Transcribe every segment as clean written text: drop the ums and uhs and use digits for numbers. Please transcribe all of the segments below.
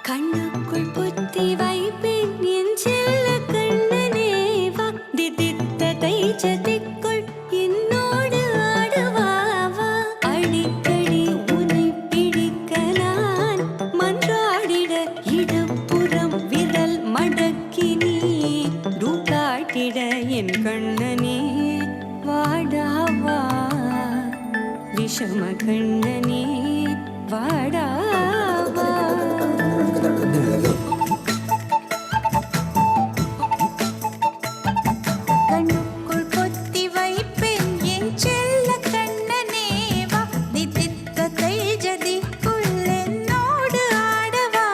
கண்ணுக்குள் புத்தி வைப்பேன் என் செல்ல கண்ணனே வா திதித்த தைச்சதிக்குள் என்னோடு ஆடுவாவா அடிக்கடி உன்னை பிடிக்க நான் மன்றாடிட இடப்புறம் விரல் மடக்கி நீ தூக்காட்டிட என் கண்ணனே வாடாவா விஷம கண்ணனே வாடாவா கண்ணுக்குள் பொத்தி வைப்பேன் என் செல்ல கண்ணனே வா திதித்த தைஜதிக்குள் என்னோடு ஆடவா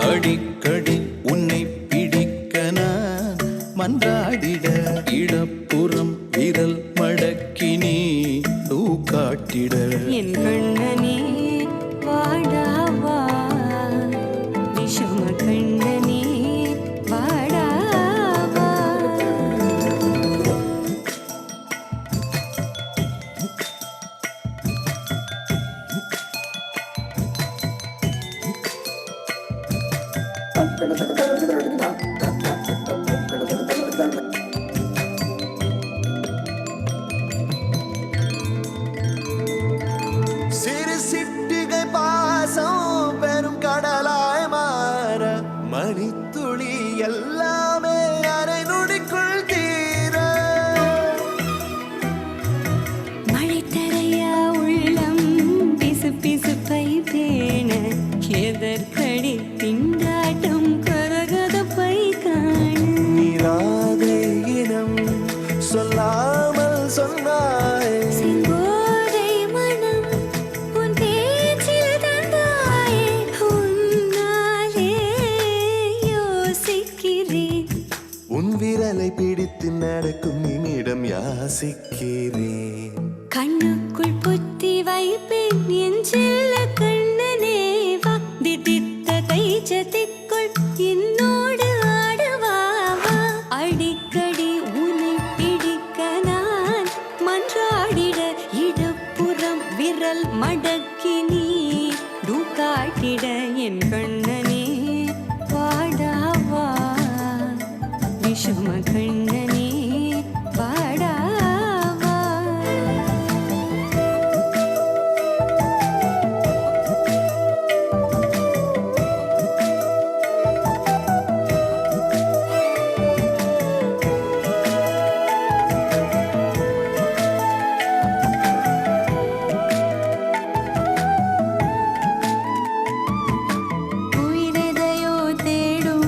அடிக்கடி உன்னை பிடிக்க நான் மன்றாடிட இடப்புறம் விரல் மடக்கி நீ தூக்காட்டிட என் கண்ணனே வாடாவா விஷம கண்ணனே வாடாவா சிறு சிட்டிகை பாசம் பெரும் கடலாய் மாற மணித்துளி எல்லாமே அரை நொடிக்குள் தீர மழை தரையா உள்ளம் பிசு பிசுப்பை பேண எதற்கடி திண்டாட்டம் கரகதப்பை காண நீராதை இனம் சொல்லாமல் சொன்னாய் செங்கோதை மனம் உன் பேச்சில் தந்தாயே உன்னாலே யோசிக்கிறேன் உன் விரலை பிடித்து நடக்கும் நிமிடம் யாசிக்கிறேன் கண்ணுக்குள் புத்தி வைப்பேன் என் செல்ல கண்ணனே வா திதித்த தைச்சதிக்குள் என்னோடு ஆடுவாவா அடிக்கடி உன்னை பிடிக்க நான் மன்றாடிட இடப்புறம் விரல் மடக்கி நீ தூக்காட்டிட என் கண்ணனே வாடாவா விஷம கண்ணனே வாடாவா உயிரெதையோ தேடும்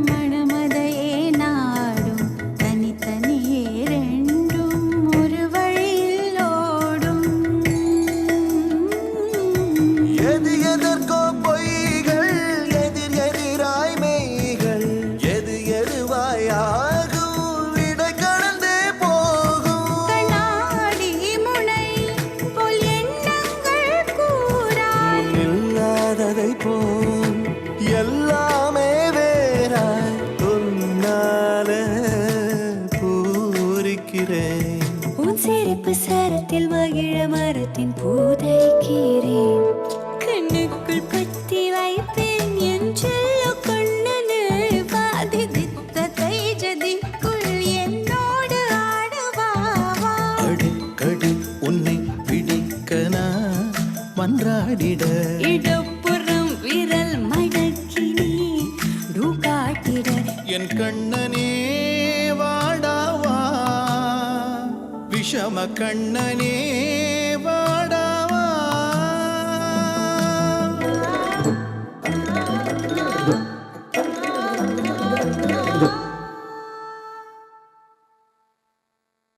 மனமதையே நாடும் தனித்தனியே ரெண்டும் ஒரு வழியில் ஓடும் எது எதற்கோ பொய்கள் எதிர் எதிராய் மெய்கள் எது எதுவாய் ஆகும் விடை கடந்தே போகும் கண்ணாடி முனை போல் எண்ணங்கள் கூறாய் இல்லாததை போல் எல்லாமே வேறாய் உன்னால பூரிக்கிறேன் உன் சிரிப்பு சரத்தில் மகிழ மரத்தின் பூதைக்கிறேன் கண்ணுக்குள் பத்தி வைப்பேன் என் செல்ல கண்ணனே வாதிதித்த தைஜதிக்குள் என்னோடு ஆடவாவா அடிக்கடி உன்னை பிடிக்க நான் மன்றாடிட இடப்புறம் விரல் மடக்கி நீ தூக்காட்டிட என் கண்ணனே வாடாவா விஷம கண்ணனே